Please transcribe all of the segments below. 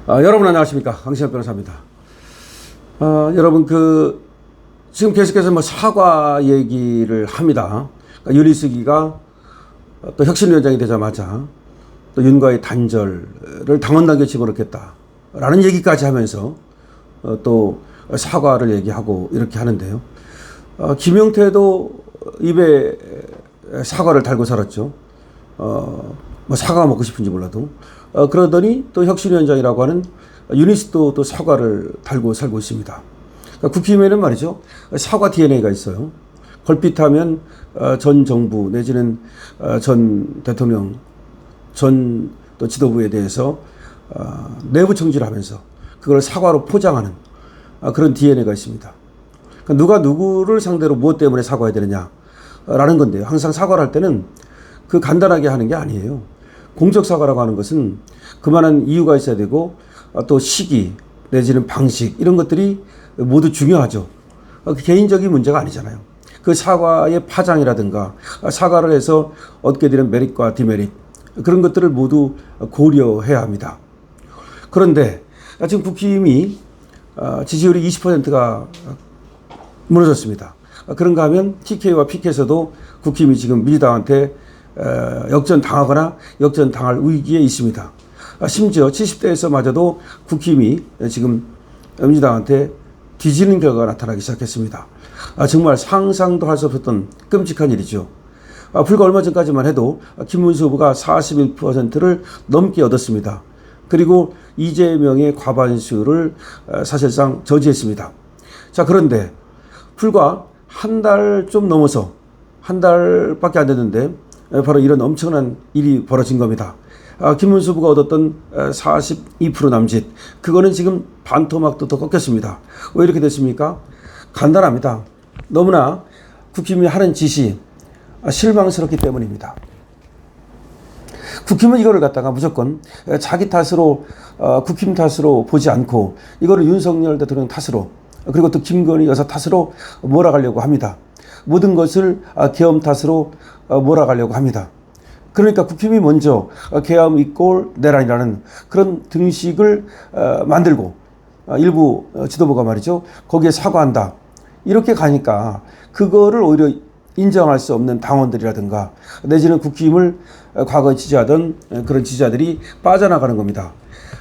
여러분 안녕하십니까? 강신엽 변호사입니다. 여러분 지금 계속해서 사과 얘기를 합니다. 그러니까 유리수기가 또 혁신위원장이 되자마자 또 윤과의 단절을 당원당규에 집어넣겠다라는 얘기까지 하면서 또 사과를 얘기하고 이렇게 하는데요. 김용태도 입에 사과를 달고 살았죠. 사과가 먹고 싶은지 몰라도. 그러더니 또 혁신위원장이라고 하는 유니스도 또 사과를 달고 살고 있습니다. 그러니까 국힘에는 말이죠. 사과 DNA가 있어요. 걸핏하면 전 정부 내지는 전 대통령, 전 또 지도부에 대해서 내부 청지를 하면서 그걸 사과로 포장하는 그런 DNA가 있습니다. 그러니까 누가 누구를 상대로 무엇 때문에 사과해야 되느냐라는 건데요. 항상 사과를 할 때는 간단하게 하는 게 아니에요. 공적 사과라고 하는 것은 그만한 이유가 있어야 되고 또 시기 내지는 방식 이런 것들이 모두 중요하죠. 개인적인 문제가 아니잖아요. 그 사과의 파장이라든가 사과를 해서 얻게 되는 메리트와 디메리트 그런 것들을 모두 고려해야 합니다. 그런데 지금 국힘이 지지율이 20%가 무너졌습니다. 그런가 하면 TK와 PK에서도 국힘이 지금 민주당한테 역전당하거나 역전당할 위기에 있습니다. 심지어 70대에서마저도 국힘이 지금 민주당한테 뒤지는 결과가 나타나기 시작했습니다. 정말 상상도 할 수 없었던 끔찍한 일이죠. 불과 얼마 전까지만 해도 김문수 후보가 41%를 넘게 얻었습니다. 그리고 이재명의 과반수를 사실상 저지했습니다. 자, 그런데 불과 한 달 좀 넘어서 한 달밖에 안 됐는데 바로 이런 엄청난 일이 벌어진 겁니다. 김문수 후보가 얻었던 42% 남짓 그거는 지금 반토막도 더 꺾였습니다. 왜 이렇게 됐습니까? 간단합니다. 너무나 국힘이 하는 짓이 실망스럽기 때문입니다. 국힘은 이거를 갖다가 무조건 자기 탓으로 국힘 탓으로 보지 않고 이거를 윤석열 대통령 탓으로 그리고 또 김건희 여사 탓으로 몰아가려고 합니다. 모든 것을 계엄 탓으로 몰아가려고 합니다. 그러니까 국힘이 먼저 계엄 이꼴 내란이라는 그런 등식을 만들고 일부 지도부가 말이죠. 거기에 사과한다. 이렇게 가니까 그거를 오히려 인정할 수 없는 당원들이라든가 내지는 국힘을 과거에 지지하던 그런 지지자들이 빠져나가는 겁니다.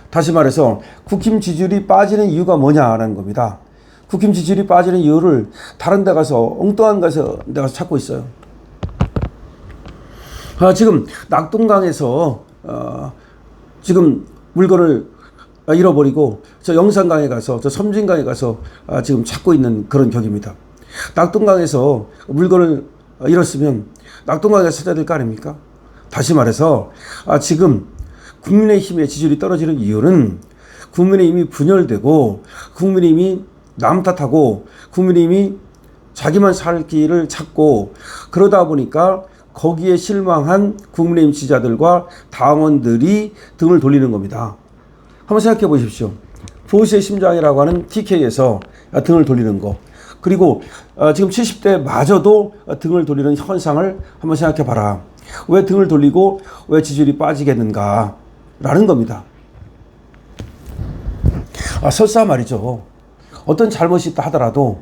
다시 말해서 국힘 지지율이 빠지는 이유가 뭐냐는 겁니다. 국힘 지지율이 빠지는 이유를 다른 데 가서 엉뚱한 데 가서 찾고 있어요. 지금 낙동강에서 지금 물건을 잃어버리고 저 영산강에 가서 저 섬진강에 가서 지금 찾고 있는 그런 격입니다. 낙동강에서 물건을 잃었으면 낙동강에서 찾아야 될 거 아닙니까? 다시 말해서 지금 국민의힘의 지지율이 떨어지는 이유는 국민의힘이 분열되고 국민의힘이 남 탓하고 국민의힘이 자기만 살 길을 찾고 그러다 보니까 거기에 실망한 국민의힘 지지자들과 당원들이 등을 돌리는 겁니다. 한번 생각해 보십시오. 보수의 심장이라고 하는 TK에서 등을 돌리는 거 그리고 지금 70대 마저도 등을 돌리는 현상을 한번 생각해 봐라. 왜 등을 돌리고 왜 지지율이 빠지겠는가 라는 겁니다. 설사 말이죠. 어떤 잘못이 있다 하더라도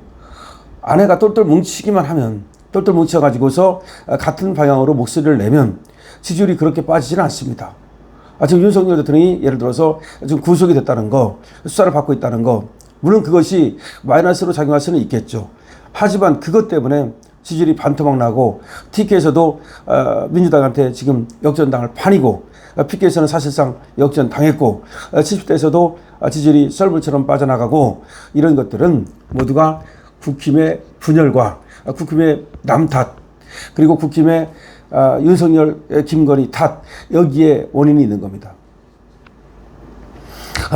아내가 똘똘 뭉치기만 하면 똘똘 뭉쳐가지고서 같은 방향으로 목소리를 내면 지지율이 그렇게 빠지지는 않습니다. 지금 윤석열 대통령이 예를 들어서 지금 구속이 됐다는 거, 수사를 받고 있다는 거, 물론 그것이 마이너스로 작용할 수는 있겠죠. 하지만 그것 때문에 지지율이 반토막 나고 TK에서도 민주당한테 지금 역전당할 판이고 PK에서는 사실상 역전당했고 70대에서도 지지율이 썰물처럼 빠져나가고 이런 것들은 모두가 국힘의 분열과 국힘의 남 탓 그리고 국힘의 윤석열 김건희 탓 여기에 원인이 있는 겁니다.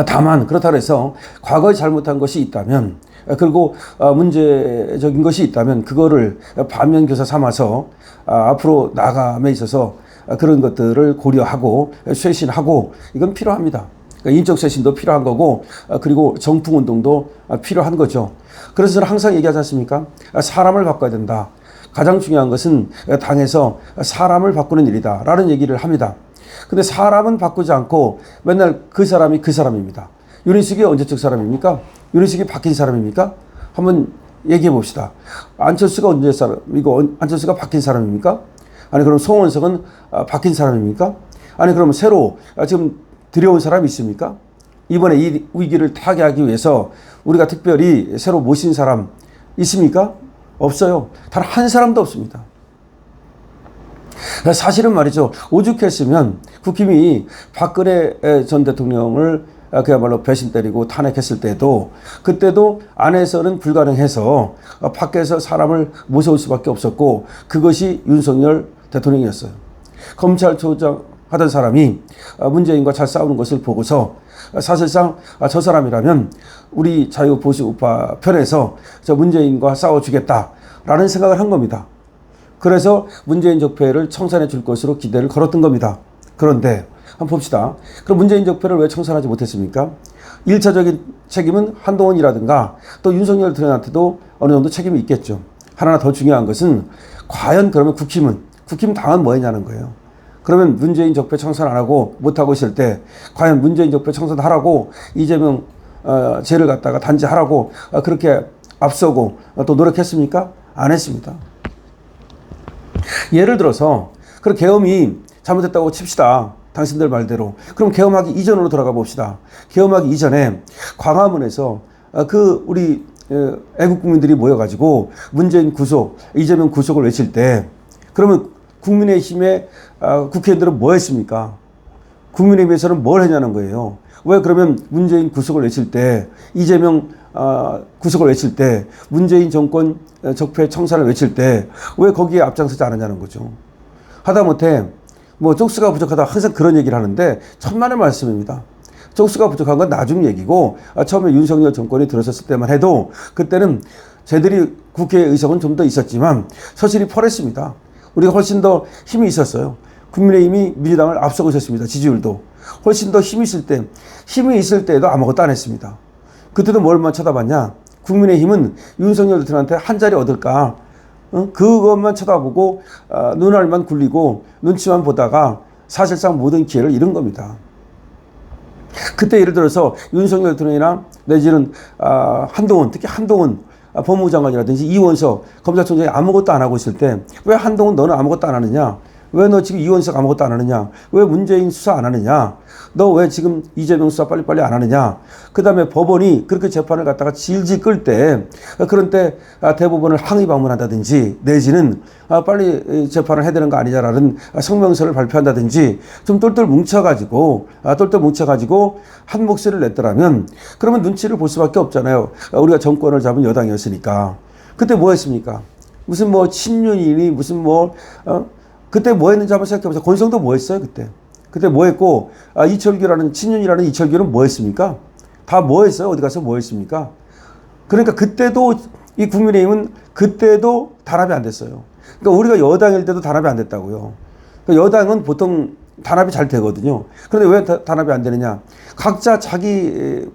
다만 그렇다고 해서 과거에 잘못한 것이 있다면 그리고 문제적인 것이 있다면 그거를 반면교사 삼아서 앞으로 나아감에 있어서 그런 것들을 고려하고 쇄신하고 이건 필요합니다. 그러니까 인적 쇄신도 필요한 거고 그리고 정풍운동도 필요한 거죠. 그래서 저는 항상 얘기하지 않습니까? 사람을 바꿔야 된다. 가장 중요한 것은 당에서 사람을 바꾸는 일이다 라는 얘기를 합니다. 근데 사람은 바꾸지 않고 맨날 그 사람이 그 사람입니다. 윤희숙이 언제적 사람입니까? 윤희숙이 바뀐 사람입니까? 한번 얘기해 봅시다. 안철수가 언제 사람이고 안철수가 바뀐 사람입니까? 아니 그럼 송원석은 바뀐 사람입니까? 아니 그러면 새로 지금 들여온 사람이 있습니까? 이번에 이 위기를 타개하기 위해서 우리가 특별히 새로 모신 사람 있습니까? 없어요. 단 한 사람도 없습니다. 사실은 말이죠. 오죽했으면 국힘이 박근혜 전 대통령을 그야말로 배신 때리고 탄핵했을 때도 그때도 안에서는 불가능해서 밖에서 사람을 모셔올 수밖에 없었고 그것이 윤석열 대통령이었어요. 검찰총장 하던 사람이 문재인과 잘 싸우는 것을 보고서 사실상 저 사람이라면 우리 자유보수 우파 편에서 저 문재인과 싸워주겠다라는 생각을 한 겁니다. 그래서 문재인 적폐를 청산해 줄 것으로 기대를 걸었던 겁니다. 그런데 한번 봅시다. 그럼 문재인 적폐를 왜 청산하지 못했습니까? 1차적인 책임은 한동훈이라든가 또 윤석열 대통령한테도 어느 정도 책임이 있겠죠. 하나 더 중요한 것은 과연 그러면 국힘 당은 뭐 했냐는 거예요. 그러면 문재인 적폐 청산 안 하고 못하고 있을 때 과연 문재인 적폐 청산하라고 이재명 죄를 갖다가 단죄하라고 그렇게 앞서고 또 노력했습니까? 안 했습니다. 예를 들어서 그럼 계엄이 잘못했다고 칩시다. 당신들 말대로. 그럼 계엄하기 이전으로 돌아가 봅시다. 계엄하기 이전에 광화문에서 우리 애국 국민들이 모여가지고 문재인 구속, 이재명 구속을 외칠 때 그러면 국민의힘의 국회의원들은 뭐 했습니까? 국민의힘에서는 뭘 했냐는 거예요. 왜 그러면 문재인 구속을 외칠 때 이재명 구속을 외칠 때 문재인 정권 적폐 청산을 외칠 때 왜 거기에 앞장서지 않았냐는 거죠. 하다못해 뭐 쪽수가 부족하다 항상 그런 얘기를 하는데 천만의 말씀입니다. 쪽수가 부족한 건 나중 얘기고 처음에 윤석열 정권이 들어섰을 때만 해도 그때는 쟤들이 국회 의석은 좀 더 있었지만 서실이 펄했습니다. 우리가 훨씬 더 힘이 있었어요. 국민의힘이 민주당을 앞서고 있었습니다. 지지율도. 훨씬 더 힘이 있을 때에도 아무것도 안 했습니다. 그때도 뭘만 쳐다봤냐? 국민의힘은 윤석열 대통령한테 한 자리 얻을까? 그것만 쳐다보고 눈알만 굴리고 눈치만 보다가 사실상 모든 기회를 잃은 겁니다. 그때 예를 들어서 윤석열 대통령이나 내지는 한동훈, 특히 한동훈 법무부 장관이라든지 이원석 검찰총장이 아무것도 안 하고 있을 때 왜 한동훈 너는 아무것도 안 하느냐? 왜 너 지금 이원석 아무것도 안 하느냐? 왜 문재인 수사 안 하느냐? 너 왜 지금 이재명 수사 빨리빨리 안 하느냐? 그 다음에 법원이 그렇게 재판을 갖다가 질질 끌 때 그런 때 대법원을 항의 방문한다든지 내지는 빨리 재판을 해야 되는 거 아니냐라는 성명서를 발표한다든지 좀 똘똘 뭉쳐가지고 한 목소리를 냈더라면 그러면 눈치를 볼 수밖에 없잖아요. 우리가 정권을 잡은 여당이었으니까. 그때 뭐 했습니까? 무슨 뭐 친윤이니 무슨 그때 뭐 했는지 한번 생각해보세요. 권성도 뭐 했어요, 그때? 그때 뭐 했고, 이철규라는, 친윤이라는 이철규는 뭐 했습니까? 다 뭐 했어요? 어디 가서 뭐 했습니까? 그러니까 그때도, 이 국민의힘은 그때도 단합이 안 됐어요. 그러니까 우리가 여당일 때도 단합이 안 됐다고요. 그러니까 여당은 보통 단합이 잘 되거든요. 그런데 왜 단합이 안 되느냐? 각자 자기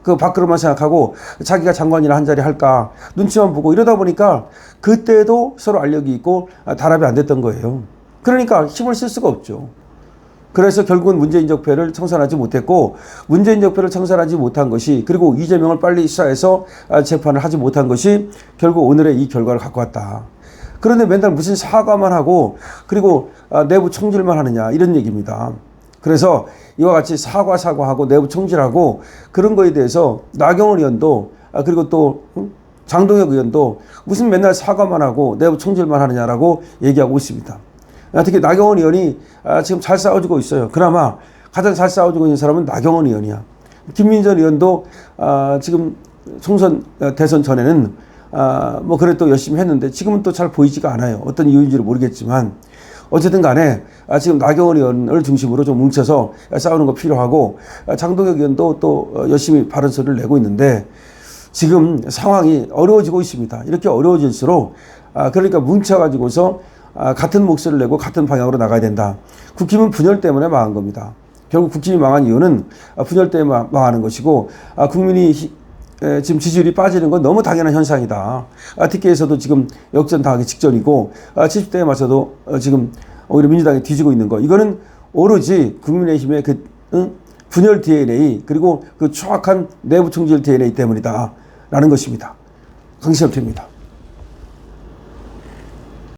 밖으로만 생각하고 자기가 장관이나 한 자리 할까 눈치만 보고 이러다 보니까 그때도 서로 알력이 있고 단합이 안 됐던 거예요. 그러니까 힘을 쓸 수가 없죠. 그래서 결국은 문재인 적폐를 청산하지 못했고 문재인 적폐를 청산하지 못한 것이 그리고 이재명을 빨리 수사해서 재판을 하지 못한 것이 결국 오늘의 이 결과를 갖고 왔다. 그런데 맨날 무슨 사과만 하고 그리고 내부 총질만 하느냐 이런 얘기입니다. 그래서 이와 같이 사과하고 내부 총질하고 그런 거에 대해서 나경원 의원도 그리고 또 장동혁 의원도 무슨 맨날 사과만 하고 내부 총질만 하느냐라고 얘기하고 있습니다. 특히 나경원 의원이 지금 잘 싸워주고 있어요. 그나마 가장 잘 싸워주고 있는 사람은 나경원 의원이야. 김민전 의원도 지금 총선 대선 전에는 뭐 그래 또 열심히 했는데 지금은 또 잘 보이지가 않아요. 어떤 이유인지를 모르겠지만 어쨌든 간에 지금 나경원 의원을 중심으로 좀 뭉쳐서 싸우는 거 필요하고 장동혁 의원도 또 열심히 바른 소리를 내고 있는데 지금 상황이 어려워지고 있습니다. 이렇게 어려워질수록 그러니까 뭉쳐가지고서 같은 목소리를 내고 같은 방향으로 나가야 된다. 국힘은 분열 때문에 망한 겁니다. 결국 국힘이 망한 이유는 분열 때문에 망하는 것이고 국민이 지금 지지율이 빠지는 건 너무 당연한 현상이다. 특히에서도 지금 역전당하기 직전이고 70대에 맞서도 지금 오히려 민주당이 뒤지고 있는 거. 이거는 오로지 국민의힘의 분열 DNA 그리고 그 정확한 내부 총질 DNA 때문이다라는 것입니다. 강시엽태입니다.